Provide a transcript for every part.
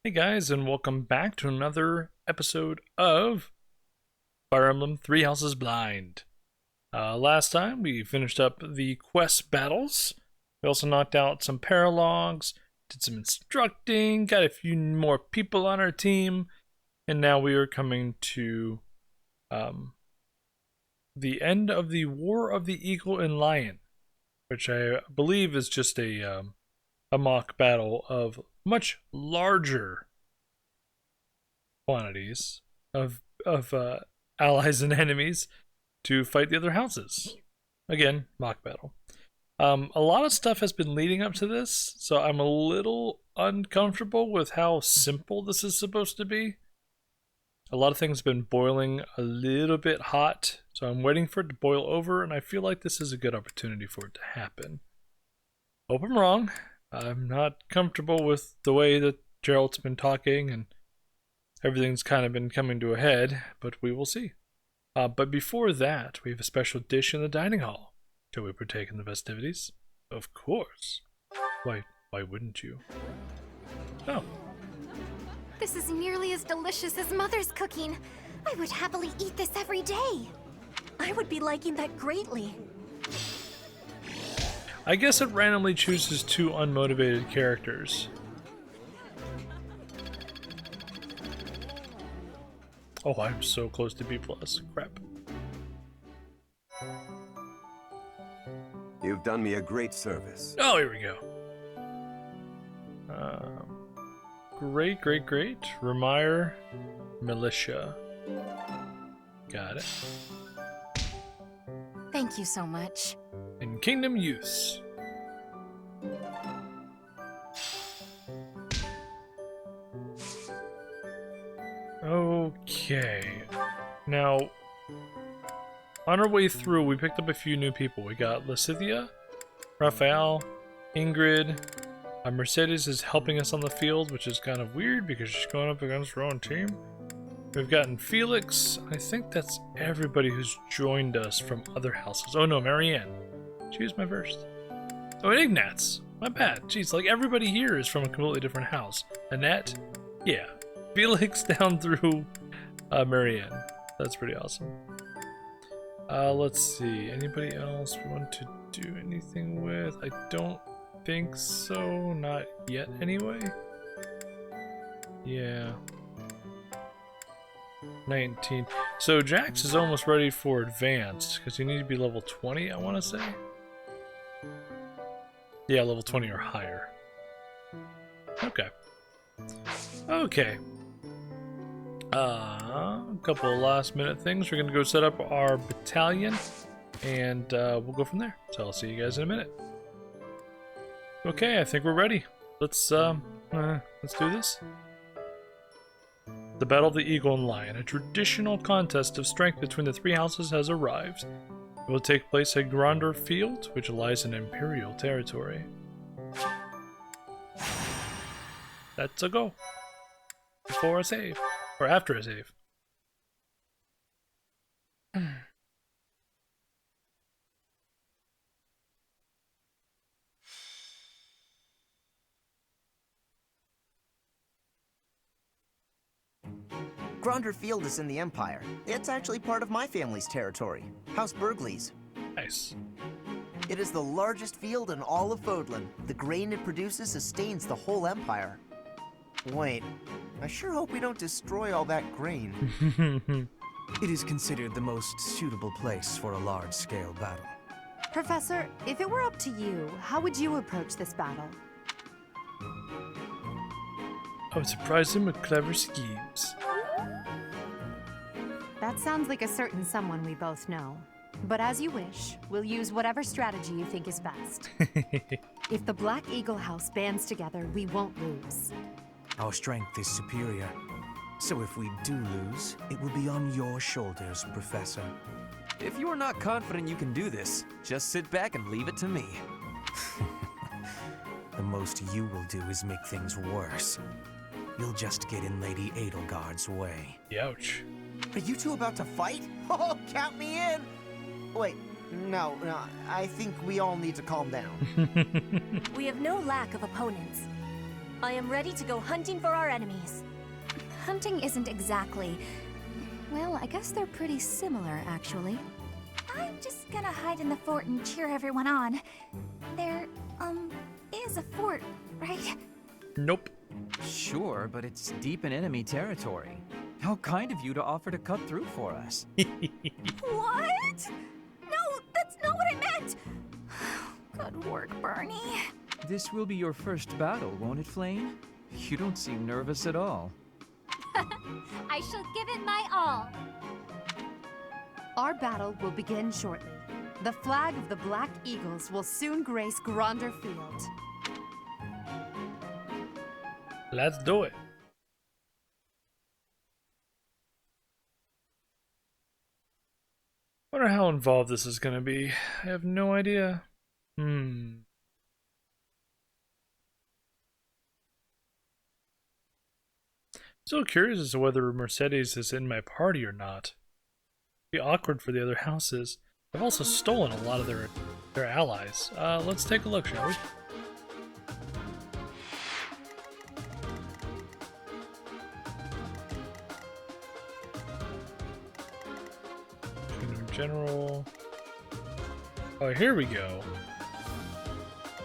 Hey guys, and welcome back to another episode of Fire Emblem Three Houses Blind. Last time we finished up the quest battles. We also knocked out some paralogs, did some instructing, got a few more people on our team, and now we are coming to the end of the War of the Eagle and Lion, which I believe is just a mock battle of much larger quantities of allies and enemies to fight the other houses. Again, mock battle. A lot of stuff has been leading up to this, so I'm a little uncomfortable with how simple this is supposed to be. A lot of things have been boiling a little bit hot, so I'm waiting for it to boil over, and I feel like this is a good opportunity for it to happen. Hope I'm wrong. I'm not comfortable with the way that Gerald's been talking, and everything's kind of been coming to a head, but we will see. But before that, we have a special dish in the dining hall. Shall we partake in the festivities? Of course. Why wouldn't you? Oh. This is nearly as delicious as Mother's cooking. I would happily eat this every day. I would be liking that greatly. I guess it randomly chooses two unmotivated characters. Oh, I'm so close to B+. Crap. You've done me a great service. Oh, here we go. Great. Remire Militia. Got it. Thank you so much. And Kingdom Use. Okay. Now, on our way through, we picked up a few new people. We got Lysithia, Raphael, Ingrid. Mercedes is helping us on the field, which is kind of weird because she's going up against her own team. We've gotten Felix. I think that's everybody who's joined us from other houses. Oh no, Marianne. She was my first. Oh, and Ignatz. My bad. Jeez, like everybody here is from a completely different house. Annette? Yeah. Felix down through Marianne. That's pretty awesome. Let's see. Anybody else we want to do anything with? I don't think so. Not yet, anyway. Yeah. 19. So Jax is almost ready for advanced because you need to be level 20, I want to say. Yeah, level 20 or higher. Okay. A couple of last minute things. We're gonna go set up our battalion, and we'll go from there. So I'll see you guys in a minute. Okay, I think we're ready. Let's do this. The Battle of the Eagle and Lion, a traditional contest of strength between the three houses, has arrived. It will take place at Gronder Field, which lies in Imperial territory. Let's go. Before a save. Or after a save. Gronder Field is in the Empire. It's actually part of my family's territory, House Burgleys. Nice. It is the largest field in all of Fodlan. The grain it produces sustains the whole Empire. Wait, I sure hope we don't destroy all that grain. It is considered the most suitable place for a large-scale battle. Professor, if it were up to you, how would you approach this battle? I would surprise him with clever schemes. That sounds like a certain someone we both know. But as you wish, we'll use whatever strategy you think is best. If the Black Eagle House bands together, we won't lose. Our strength is superior. So if we do lose, it will be on your shoulders, Professor. If you are not confident you can do this, just sit back and leave it to me. The most you will do is make things worse. You'll just get in Lady Edelgard's way. Ouch. Are you two about to fight? Oh, count me in! Wait, no, I think we all need to calm down. We have no lack of opponents. I am ready to go hunting for our enemies. Hunting isn't exactly... Well, I guess they're pretty similar, actually. I'm just gonna hide in the fort and cheer everyone on. There, is a fort, right? Nope. Sure, but it's deep in enemy territory. How kind of you to offer to cut through for us. What? No, that's not what I meant! Good work, Bernie. This will be your first battle, won't it, Flame? You don't seem nervous at all. I shall give it my all. Our battle will begin shortly. The flag of the Black Eagles will soon grace Gronder Field. Let's do it. Wonder how involved this is gonna be. I have no idea. Still curious as to whether Mercedes is in my party or not. Be awkward for the other houses. I've also stolen a lot of their allies. Let's take a look, shall we? Kingdom General. Oh, here we go.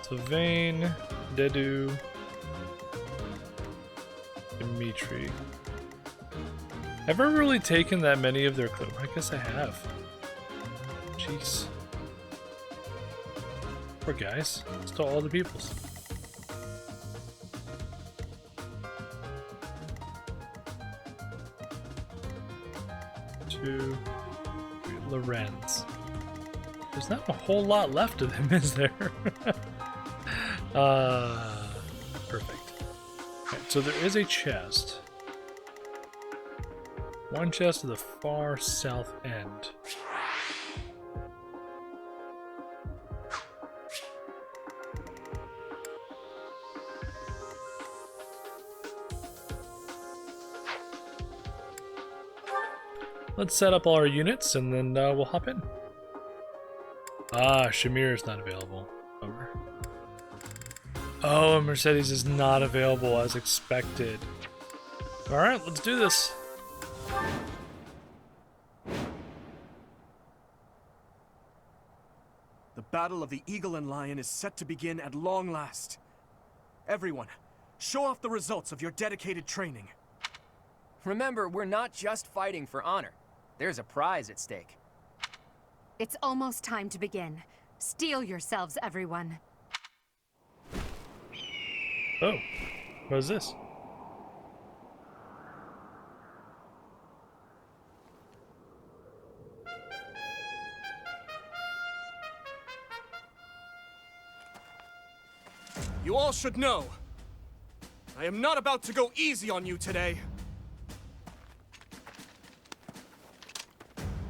Sylvain, Dedu, Dimitri. Have I really taken that many of their clothes? I guess I have. Jeez. Poor guys. Stole all the peoples. To Lorenz. There's not a whole lot left of them, is there? Perfect. Okay, so there is a chest. One chest to the far south end. Let's set up all our units and then we'll hop in. Ah, Shamir is not available. Bummer. Oh, Mercedes is not available as expected. Alright, let's do this. The Battle of the Eagle and Lion is set to begin at long last. Everyone, show off the results of your dedicated training. Remember, we're not just fighting for honor. There's a prize at stake. It's almost time to begin. Steel yourselves, everyone. Oh, what is this? You all should know, I am not about to go easy on you today.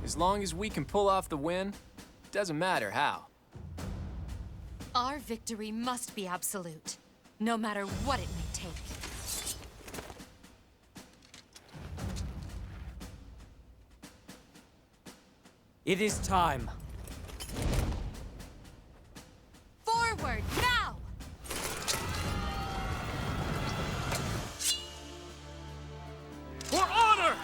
As long as we can pull off the win, doesn't matter how. Our victory must be absolute, no matter what it may take. It is time. Forward, now! For honor!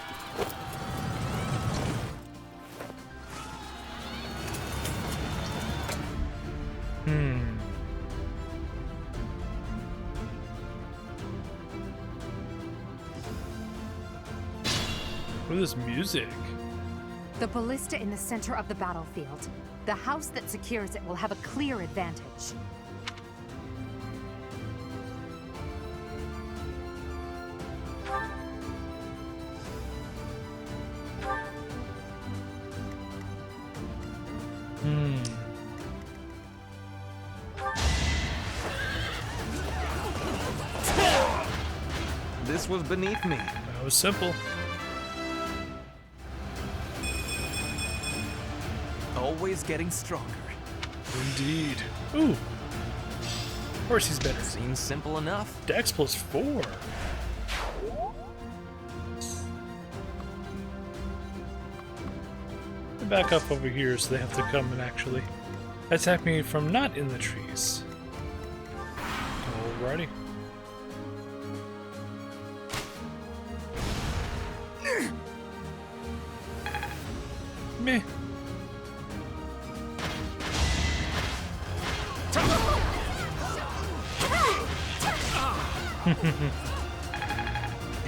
What is this music? The ballista in the center of the battlefield. The house that secures it will have a clear advantage. This was beneath me. That was simple. Always getting stronger. Indeed. Ooh. Of course he's better. Seems simple enough. Dex +4. Back up over here so they have to come and actually attack me from not in the trees. Alrighty. Meh.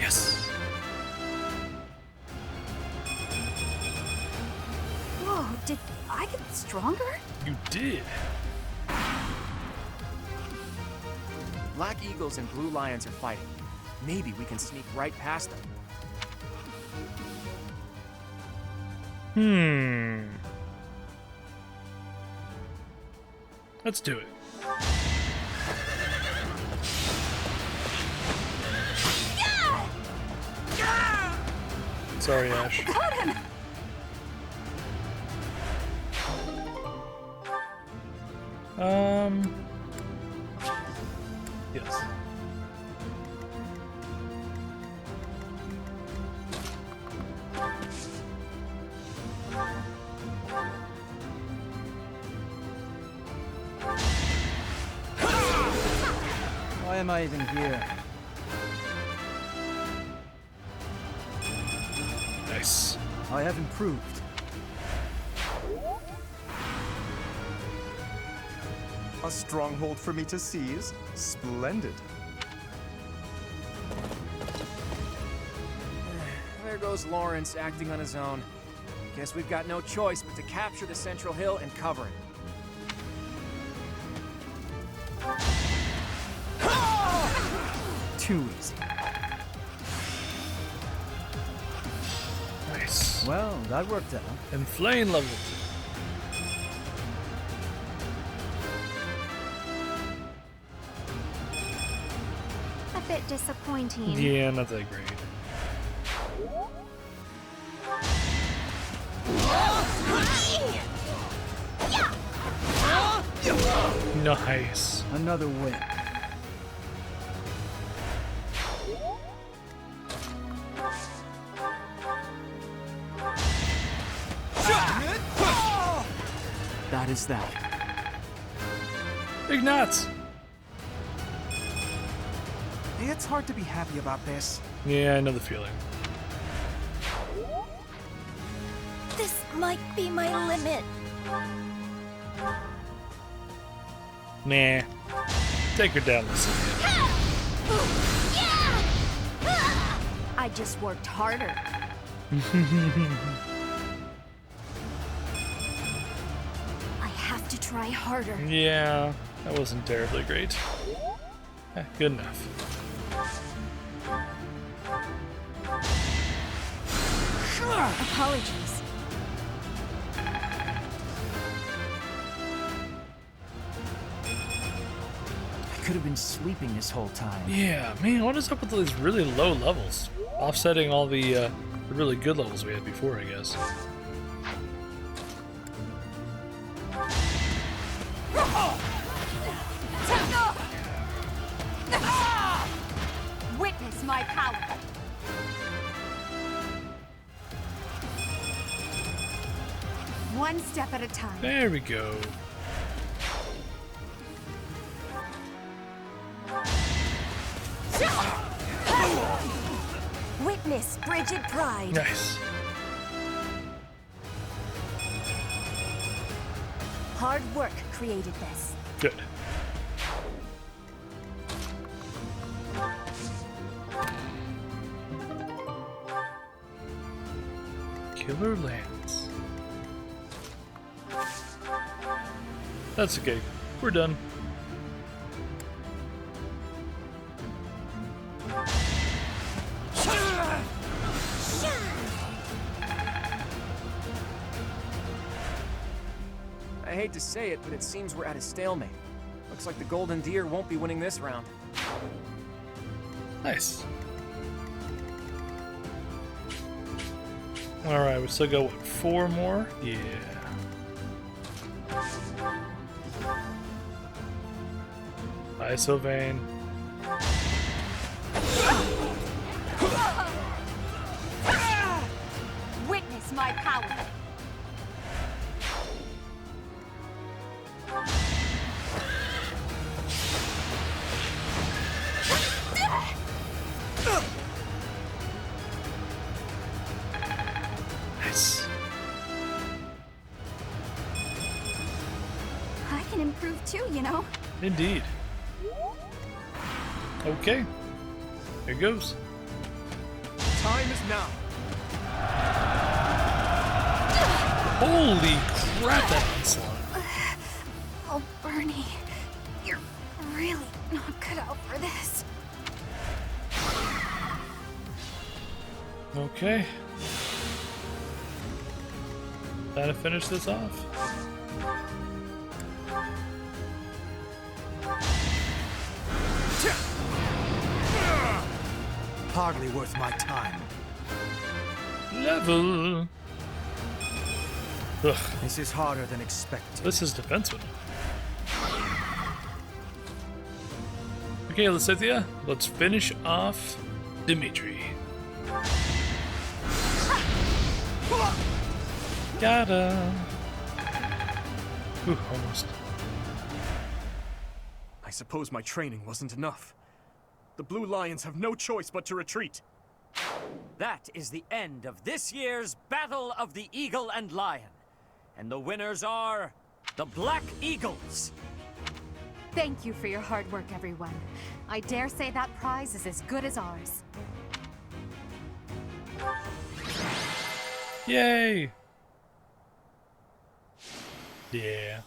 Yes. Whoa, did I get stronger? You did. Black Eagles and Blue Lions are fighting. Maybe we can sneak right past them. Let's do it. Sorry, Ash. Got him! Yes. Why am I even here? Nice. I have improved. A stronghold for me to seize? Splendid. There goes Lawrence acting on his own. Guess we've got no choice but to capture the central hill and cover it. Too easy. Nice. Well, that worked out. And flame level. A bit disappointing. Yeah, not that great. Nice. Another win. That is that. Big nuts. It's hard to be happy about this. Yeah, I know the feeling. This might be my limit. Nah. Take her down, listen. I just worked harder. I have to try harder. Yeah, that wasn't terribly great. Good enough. Apologies. I could have been sleeping this whole time. Yeah, man, what is up with these really low levels? Offsetting all the really good levels we had before, I guess. Witness my power. One step at a time. There we go. Witness frigid pride. Nice. Hard work created this. Good. Killer Lance. That's okay. We're done. I hate to say it, but it seems we're at a stalemate. Looks like the Golden Deer won't be winning this round. Nice. Alright, we still got, what, 4 more? Yeah. ISO vein. Witness my power. Nice. can improve too, you know. Indeed. Okay. Here goes. Time is now. Holy crap, that onslaught. Oh, Bernie, you're really not cut out for this. Okay. Time to finish this off. Hardly worth my time. Level. Ugh, This is harder than expected. this is defensive. Okay, Lysithia, let's finish off Dimitri. Gotta. Ooh, almost. I suppose my training wasn't enough. The Blue Lions have no choice but to retreat. That is the end of this year's Battle of the Eagle and Lion. And the winners are the Black Eagles. Thank you for your hard work, everyone. I dare say that prize is as good as ours. Yay! Yeah.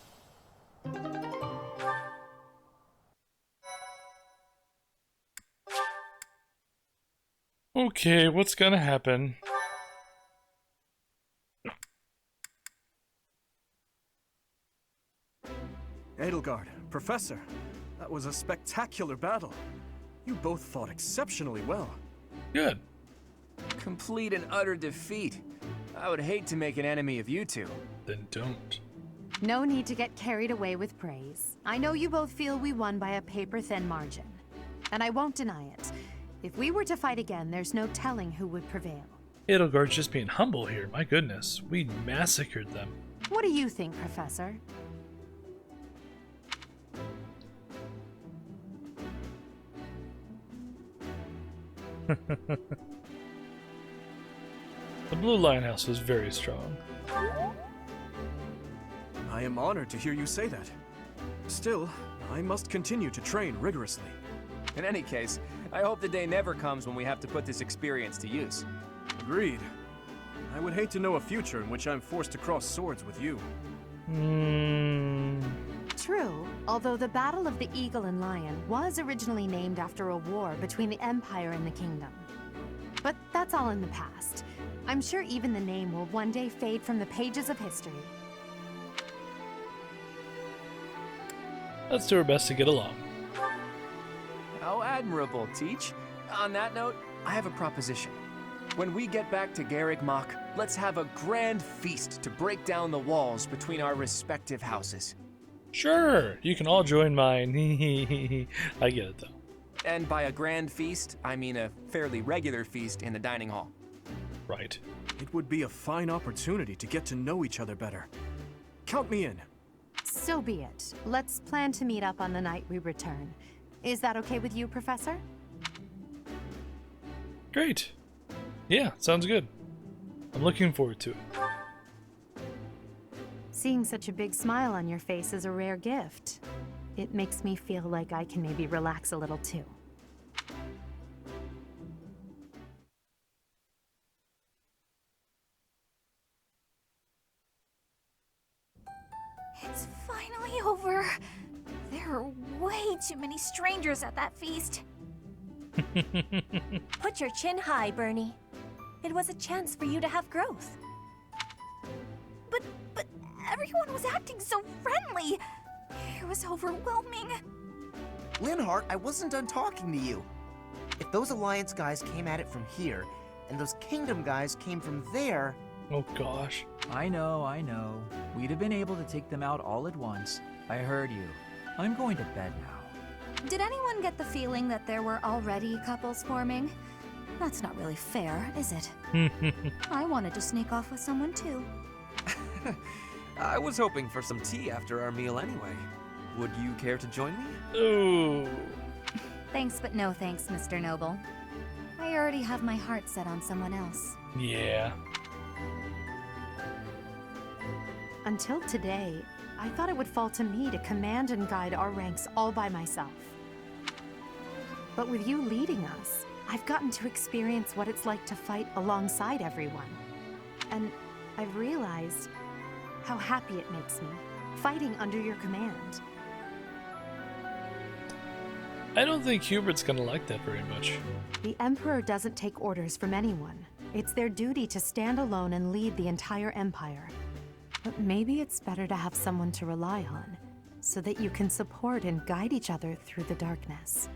Okay, what's gonna happen? Edelgard, Professor, that was a spectacular battle. You both fought exceptionally well. Good. Complete and utter defeat. I would hate to make an enemy of you two. Then don't. No need to get carried away with praise. I know you both feel we won by a paper-thin margin. And I won't deny it. If we were to fight again, there's no telling who would prevail. Edelgard's just being humble here. My goodness, we massacred them. What do you think, Professor? The Blue Lion House was very strong. I am honored to hear you say that. Still, I must continue to train rigorously. In any case, I hope the day never comes when we have to put this experience to use. Agreed. I would hate to know a future in which I'm forced to cross swords with you. True, although the Battle of the Eagle and Lion was originally named after a war between the Empire and the Kingdom. But that's all in the past. I'm sure even the name will one day fade from the pages of history. Let's do our best to get along. How admirable, Teach. On that note, I have a proposition. When we get back to Garreg Mach, let's have a grand feast to break down the walls between our respective houses. Sure, you can all join mine. I get it though. And by a grand feast, I mean a fairly regular feast in the dining hall. Right. It would be a fine opportunity to get to know each other better. Count me in. So be it. Let's plan to meet up on the night we return. Is that okay with you, Professor? Great. Yeah, sounds good. I'm looking forward to it. Seeing such a big smile on your face is a rare gift. It makes me feel like I can maybe relax a little too. It's finally over. There are way too many strangers at that feast. Put your chin high, Bernie. It was a chance for you to have growth. But everyone was acting so friendly. It was overwhelming. Linhart, I wasn't done talking to you. If those Alliance guys came at it from here, and those Kingdom guys came from there... Oh gosh. I know. We'd have been able to take them out all at once. I heard you. I'm going to bed now. Did anyone get the feeling that there were already couples forming? That's not really fair, is it? I wanted to sneak off with someone too. I was hoping for some tea after our meal anyway. Would you care to join me? Ooh. Thanks, but no thanks, Mr. Noble. I already have my heart set on someone else. Yeah. Until today, I thought it would fall to me to command and guide our ranks all by myself. But with you leading us, I've gotten to experience what it's like to fight alongside everyone. And I've realized how happy it makes me, fighting under your command. I don't think Hubert's gonna like that very much. The Emperor doesn't take orders from anyone. It's their duty to stand alone and lead the entire Empire. But maybe it's better to have someone to rely on, so that you can support and guide each other through the darkness.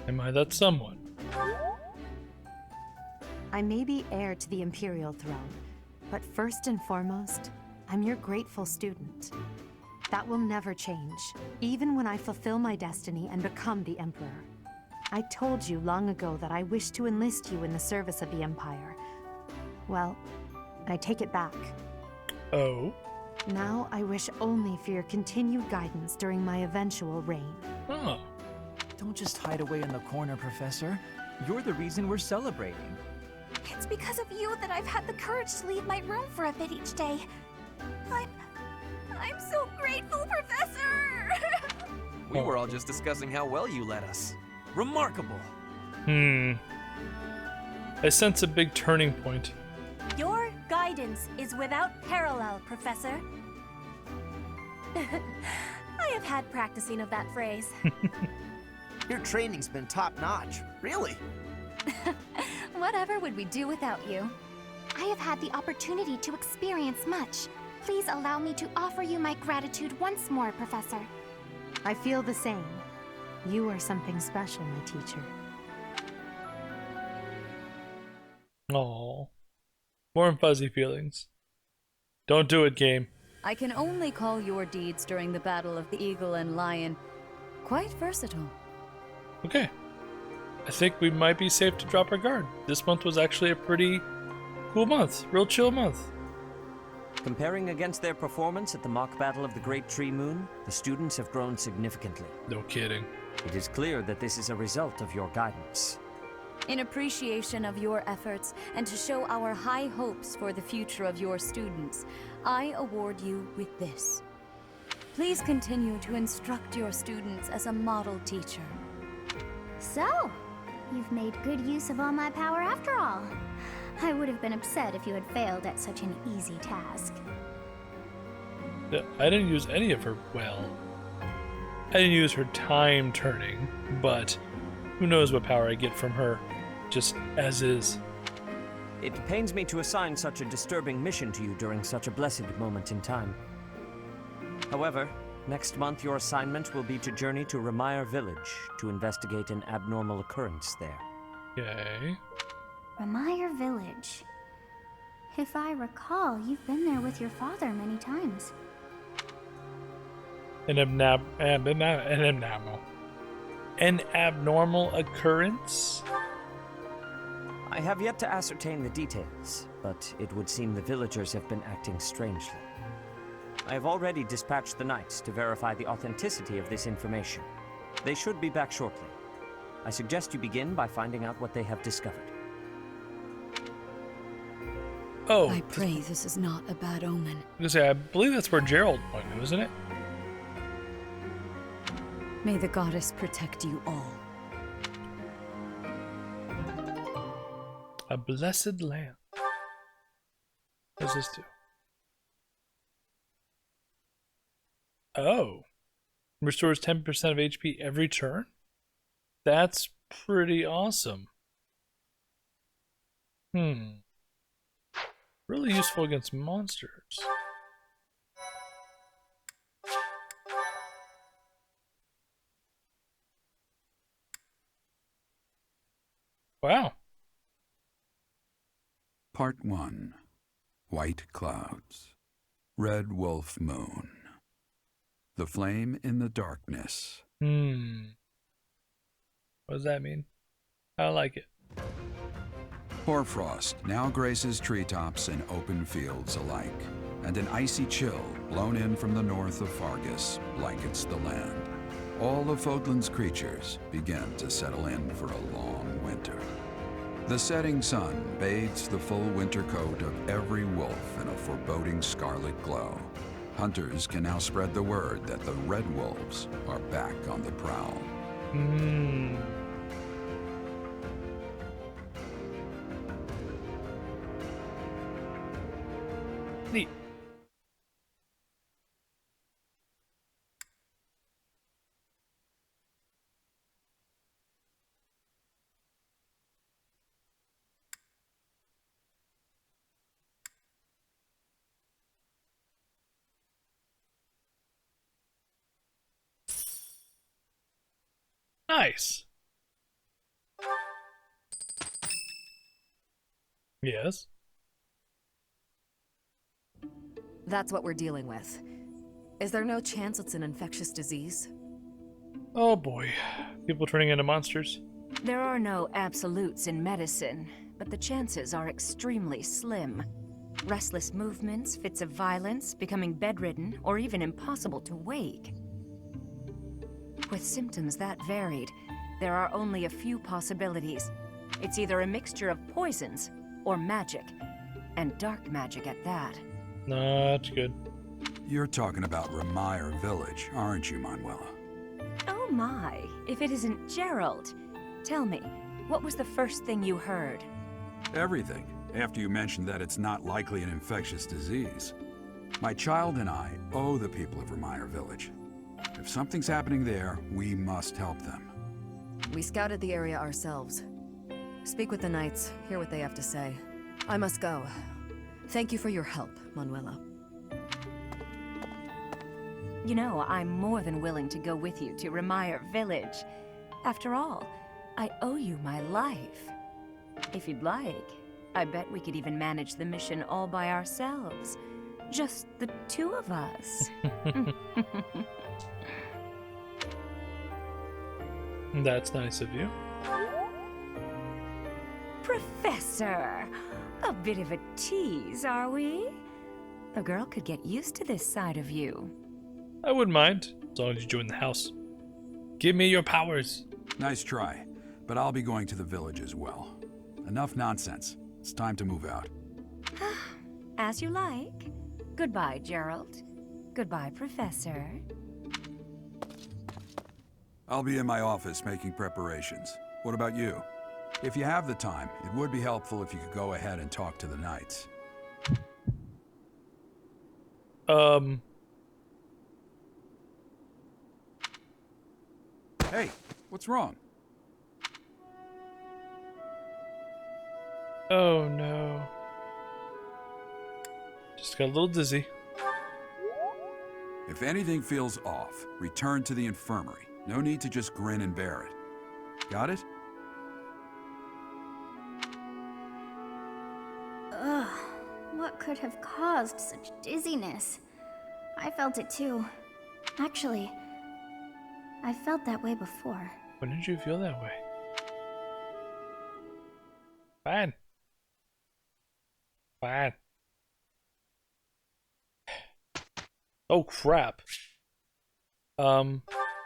Am I that someone? I may be heir to the Imperial throne, but first and foremost, I'm your grateful student. That will never change, even when I fulfill my destiny and become the Emperor. I told you long ago that I wish to enlist you in the service of the Empire. Well, I take it back. Oh? Now I wish only for your continued guidance during my eventual reign. Oh. Don't just hide away in the corner, Professor. You're the reason we're celebrating. It's because of you that I've had the courage to leave my room for a bit each day. I'm so grateful, Professor! We were all just discussing how well you led us. Remarkable. I sense a big turning point. Your guidance is without parallel, Professor. I have had practicing of that phrase. Your training's been top-notch. Really? Whatever would we do without you? I have had the opportunity to experience much. Please allow me to offer you my gratitude once more, Professor. I feel the same. You are something special, my teacher. Aww. Warm fuzzy feelings. Don't do it, game. I can only call your deeds during the Battle of the Eagle and Lion quite versatile. Okay. I think we might be safe to drop our guard. This month was actually a pretty cool month. Real chill month. Comparing against their performance at the mock battle of the Great Tree Moon, the students have grown significantly. No kidding. It is clear that this is a result of your guidance. In appreciation of your efforts and to show our high hopes for the future of your students, I award you with this. Please continue to instruct your students as a model teacher. So, you've made good use of all my power after all. I would have been upset if you had failed at such an easy task. Yeah, I didn't use any of her, well, I didn't use her time turning, but who knows what power I get from her, just as is. It pains me to assign such a disturbing mission to you during such a blessed moment in time. However, next month your assignment will be to journey to Ramire Village to investigate an abnormal occurrence there. Okay. Ramire Village. If I recall, you've been there with your father many times. An abnormal occurrence? I have yet to ascertain the details, but it would seem the villagers have been acting strangely. I have already dispatched the knights to verify the authenticity of this information. They should be back shortly. I suggest you begin by finding out what they have discovered. Oh. I pray this is not a bad omen. I believe that's where Gerald went, isn't it? May the goddess protect you all. A blessed lamp. What does this do? Oh. Restores 10% of HP every turn? That's pretty awesome. Really useful against monsters. Wow. Part 1. White Clouds. Red Wolf Moon. The Flame in the Darkness. What does that mean? I like it. Hoarfrost now graces treetops and open fields alike, and an icy chill blown in from the north of Fargus blankets the land. All of Fodlan's creatures begin to settle in for a long winter. The setting sun bathes the full winter coat of every wolf in a foreboding scarlet glow. Hunters can now spread the word that the red wolves are back on the prowl. Neat. Nice. Yes. That's what we're dealing with. Is there no chance it's an infectious disease? Oh boy. People turning into monsters. There are no absolutes in medicine, but the chances are extremely slim. Restless movements, fits of violence, becoming bedridden, or even impossible to wake. With symptoms that varied, there are only a few possibilities. It's either a mixture of poisons or magic, and dark magic at that. Not good. You're talking about Remire Village, aren't you, Manuela? Oh my, if it isn't Gerald. Tell me, what was the first thing you heard? Everything, after you mentioned that it's not likely an infectious disease. My child and I owe the people of Remire Village. If something's happening there, we must help them. We scouted the area ourselves. Speak with the knights, hear what they have to say. I must go. Thank you for your help, Manuela. You know, I'm more than willing to go with you to Remire Village. After all, I owe you my life. If you'd like, I bet we could even manage the mission all by ourselves. Just the two of us. That's nice of you. Professor! A bit of a tease, are we? A girl could get used to this side of you. I wouldn't mind, as long as you join the house. Give me your powers. Nice try, but I'll be going to the village as well. Enough nonsense. It's time to move out. As you like. Goodbye, Gerald. Goodbye, Professor. I'll be in my office making preparations. What about you? If you have the time, it would be helpful if you could go ahead and talk to the knights. Hey, what's wrong? Oh no. Just got a little dizzy. If anything feels off, return to the infirmary. No need to just grin and bear it. Got it? Ugh, what could have caused such dizziness? I felt it too. Actually, I felt that way before. When did you feel that way? Fine. Fine. Oh crap.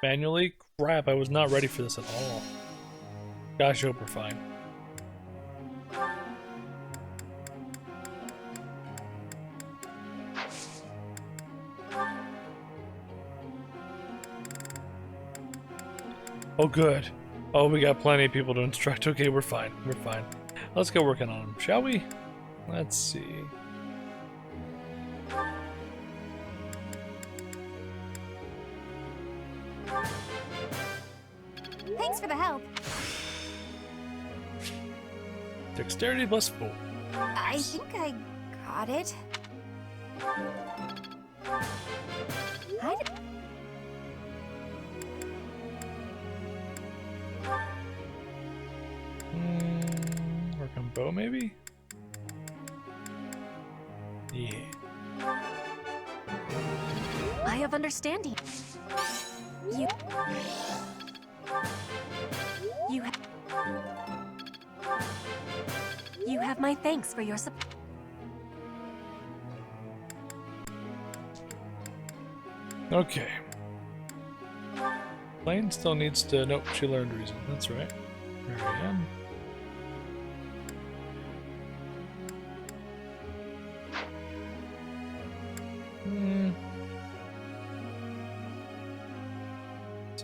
Manually? Crap, I was not ready for this at all. Gosh, I hope we're fine. Oh good. Oh, we got plenty of people to instruct. Okay, we're fine. We're fine. Let's go working on them, shall we? Let's see. Thanks for the help. Dexterity plus 4. I think I got it. Work on bow, maybe? Yeah. I have understanding. You have my thanks for your support. Okay. Lane still needs to... Nope, she learned reason. That's right. Marianne.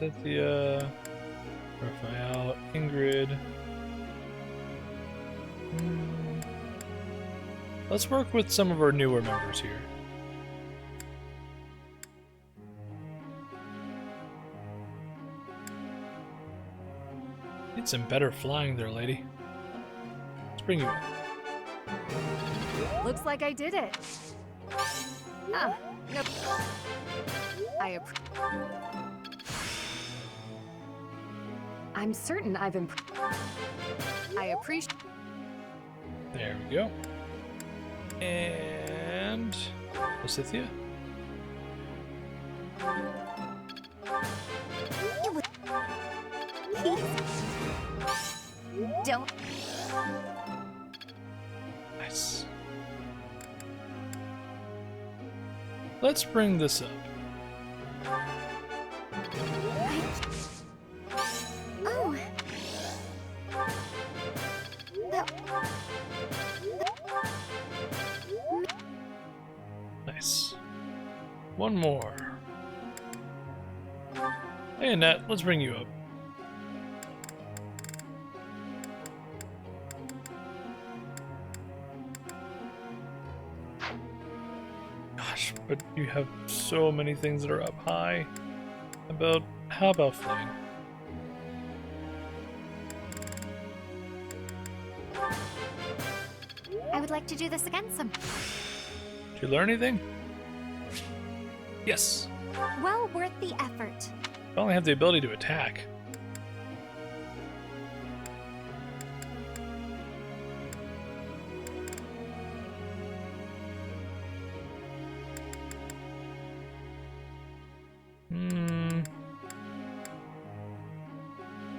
Cynthia, Raphael, Ingrid. Let's work with some of our newer members here. Need some better flying there, lady. Let's bring you up. Looks like I did it. Ah, no. I'm certain I've improved. I appreciate. There we go. And Lysithia. Don't. Nice. Let's bring this up. Oh. Nice. One more. Hey, Annette, let's bring you up. Gosh, but you have so many things that are up high. How about flying? I would like to do this again some. Did you learn anything? Yes. Well worth the effort. I only have the ability to attack.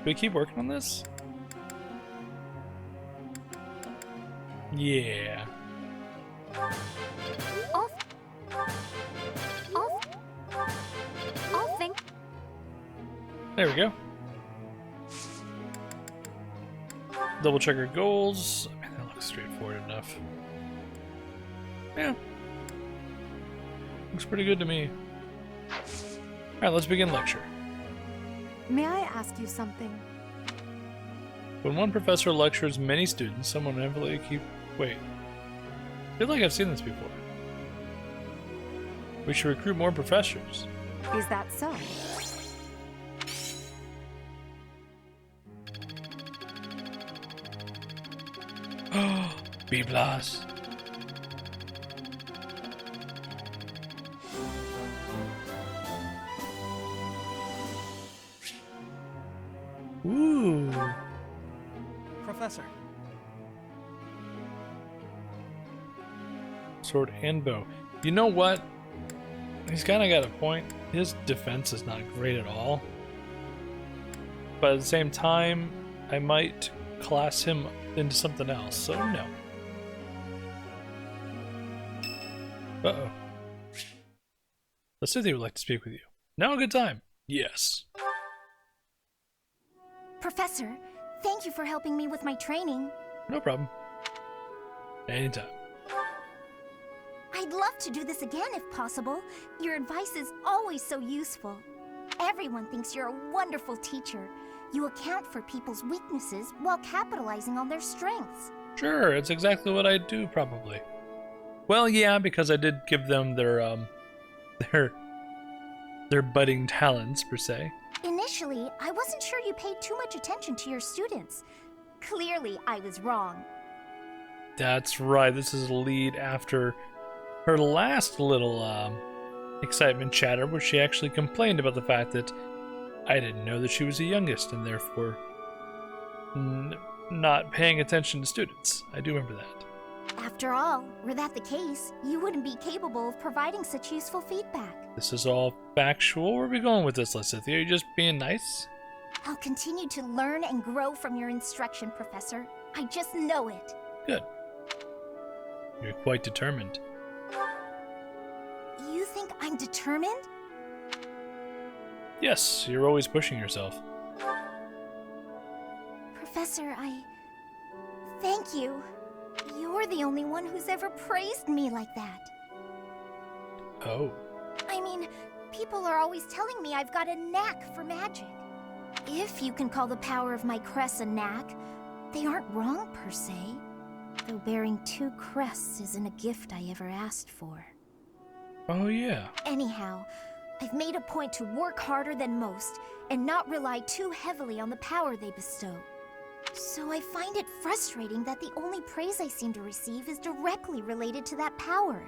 Do we keep working on this? Yeah. I'll think. There we go. Double check our goals. I mean, that looks straightforward enough. Yeah. Looks pretty good to me. Alright, let's begin lecture. May I ask you something? When one professor lectures many students, someone inevitably Wait. I feel like I've seen this before. We should recruit more professors. Is that so? B+. Ooh. Professor. Sword and bow. You know what? He's kind of got a point. His defense is not great at all. But at the same time, I might class him into something else, so no. Uh-oh. Lysithia would like to speak with you. Now a good time. Yes. Professor, thank you for helping me with my training. No problem. Anytime. I'd love to do this again if possible. Your advice is always so useful. Everyone thinks you're a wonderful teacher. You account for people's weaknesses while capitalizing on their strengths. Sure, it's exactly what I do, probably. Well, yeah, because I did give them their budding talents, per se. Initially, I wasn't sure you paid too much attention to your students. Clearly, I was wrong. That's right, this is a lead after her last little excitement chatter, where she actually complained about the fact that I didn't know that she was the youngest and therefore not paying attention to students. I do remember that. After all, were that the case, you wouldn't be capable of providing such useful feedback. This is all factual. Where are we going with this, Lysithia? Are you just being nice? I'll continue to learn and grow from your instruction, Professor. I just know it. Good. You're quite determined. You think I'm determined? Yes, you're always pushing yourself. Professor, thank you. You're the only one who's ever praised me like that. Oh. I mean, People are always telling me I've got a knack for magic. If you can call the power of my crest a knack, they aren't wrong per se. Though bearing 2 crests isn't a gift I ever asked for. Oh, yeah. Anyhow, I've made a point to work harder than most and not rely too heavily on the power they bestow. So I find it frustrating that the only praise I seem to receive is directly related to that power.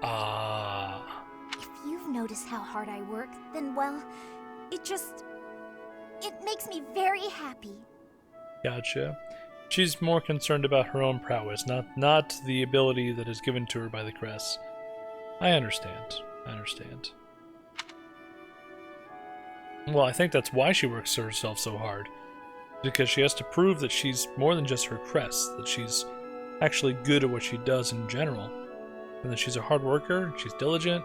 Ah. If you've noticed how hard I work, then well, it makes me very happy. Gotcha. She's more concerned about her own prowess, not the ability that is given to her by the crest. I understand. Well, I think that's why she works herself so hard. Because she has to prove that she's more than just her crest, that she's actually good at what she does in general. And that she's a hard worker, she's diligent,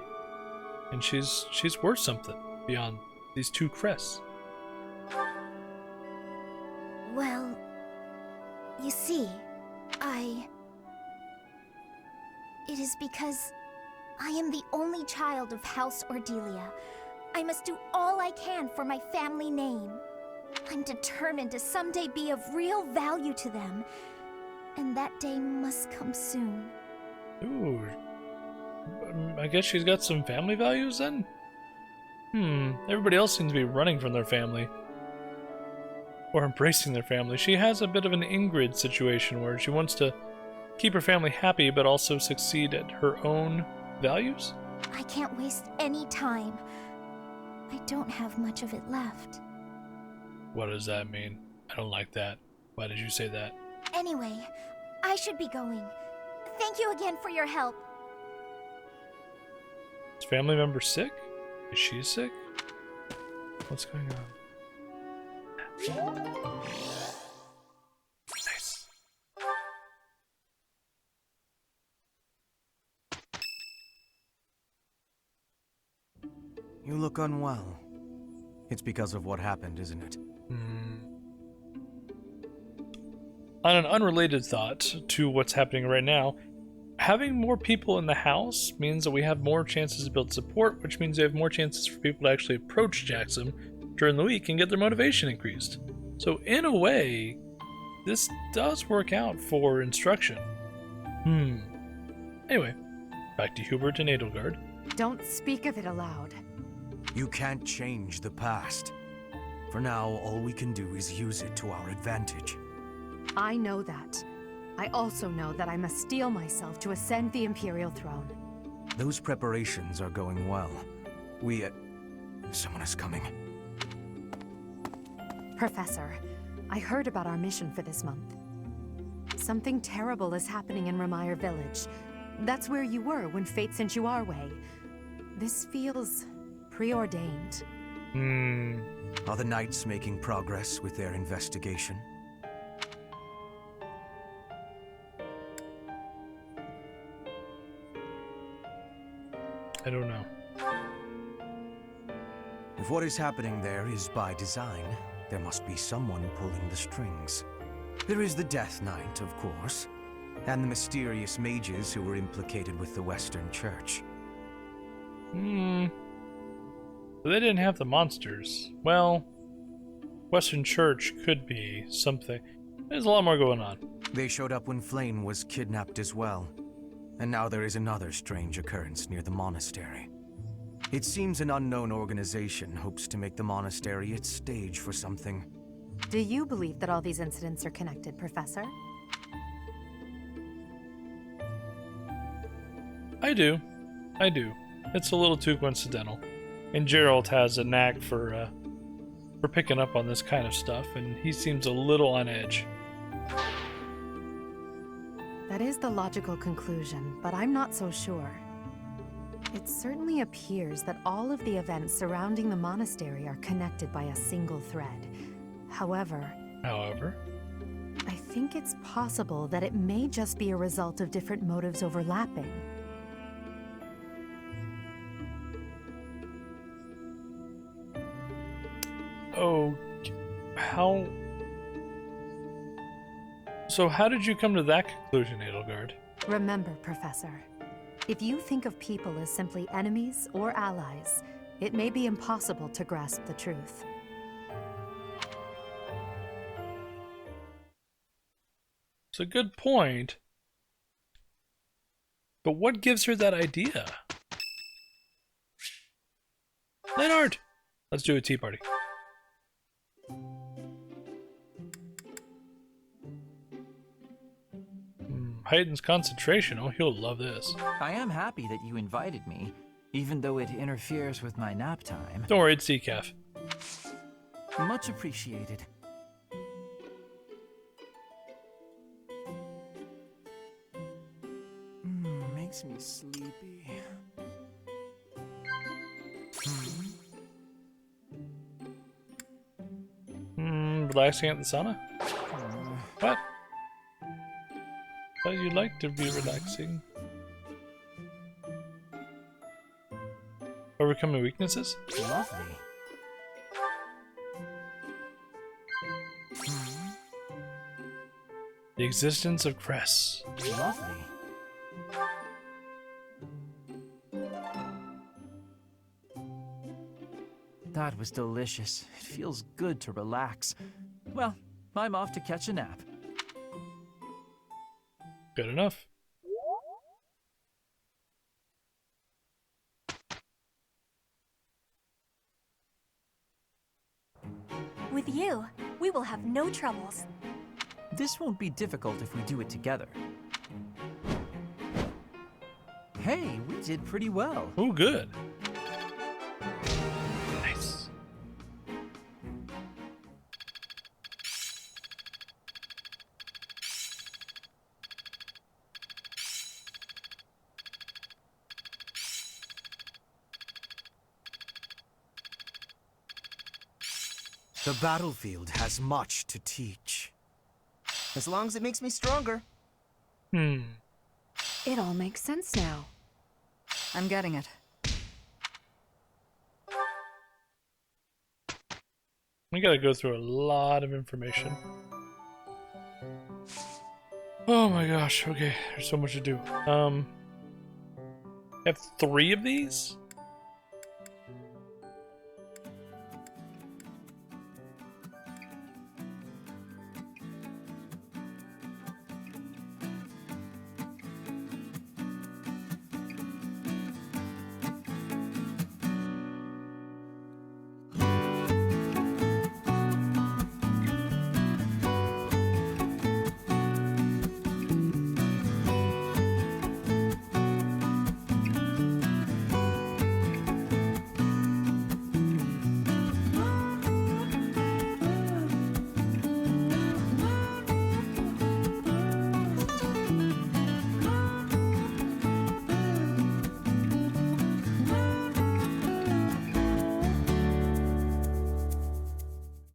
and she's worth something beyond these 2 crests. Well, you see, it is because I am the only child of House Ordelia. I must do all I can for my family name. I'm determined to someday be of real value to them, and that day must come soon. Ooh. I guess she's got some family values then? Everybody else seems to be running from their family. Or embracing their family. She has a bit of an Ingrid situation where she wants to keep her family happy but also succeed at her own values? I can't waste any time. I don't have much of it left. What does that mean? I don't like that. Why did you say that? Anyway, I should be going. Thank you again for your help. Is family member sick? Is she sick? What's going on? Nice. You look unwell. It's because of what happened, isn't it? On an unrelated thought to what's happening right now, having more people in the house means that we have more chances to build support, which means we have more chances for people to actually approach Jackson during the week and get their motivation increased. So in a way, this does work out for instruction. Anyway, back to Hubert and Edelgard. Don't speak of it aloud. You can't change the past. For now, all we can do is use it to our advantage. I know that. I also know that I must steel myself to ascend the Imperial throne. Those preparations are going well. Someone is coming. Professor, I heard about our mission for this month. Something terrible is happening in Remire Village. That's where you were when fate sent you our way. This feels preordained. Are the Knights making progress with their investigation? I don't know. If what is happening there is by design, there must be someone pulling the strings. There is the Death Knight, of course, and the mysterious mages who were implicated with the Western Church. But they didn't have the monsters. Well, Western Church could be something. There's a lot more going on. They showed up when Flame was kidnapped as well. And now there is another strange occurrence near the monastery. It seems an unknown organization hopes to make the monastery its stage for something. Do you believe that all these incidents are connected, Professor? I do. It's a little too coincidental. And Gerald has a knack for picking up on this kind of stuff, and he seems a little on edge. That is the logical conclusion, but I'm not so sure. It certainly appears that all of the events surrounding the monastery are connected by a single thread. However, I think it's possible that it may just be a result of different motives overlapping. Oh, how... So how did you come to that conclusion, Edelgard? Remember, Professor, if you think of people as simply enemies or allies, it may be impossible to grasp the truth. It's a good point. But what gives her that idea? Leonard! Let's do a tea party. Heightens concentration. Oh, he'll love this. I am happy that you invited me, even though it interferes with my nap time. Don't worry, it's decaf. Much appreciated. Makes me sleepy. Relaxing at the sauna? What? Thought you'd like to be relaxing. Overcoming weaknesses? Lovely. The existence of Cress. Lovely. That was delicious. It feels good to relax. Well, I'm off to catch a nap. Good enough. With you, we will have no troubles. This won't be difficult if we do it together. Hey, we did pretty well. Oh, good. Nice. The battlefield has much to teach. As long as it makes me stronger. It all makes sense now. I'm getting it. We gotta go through a lot of information. Oh my gosh, okay, there's so much to do. I have 3 of these?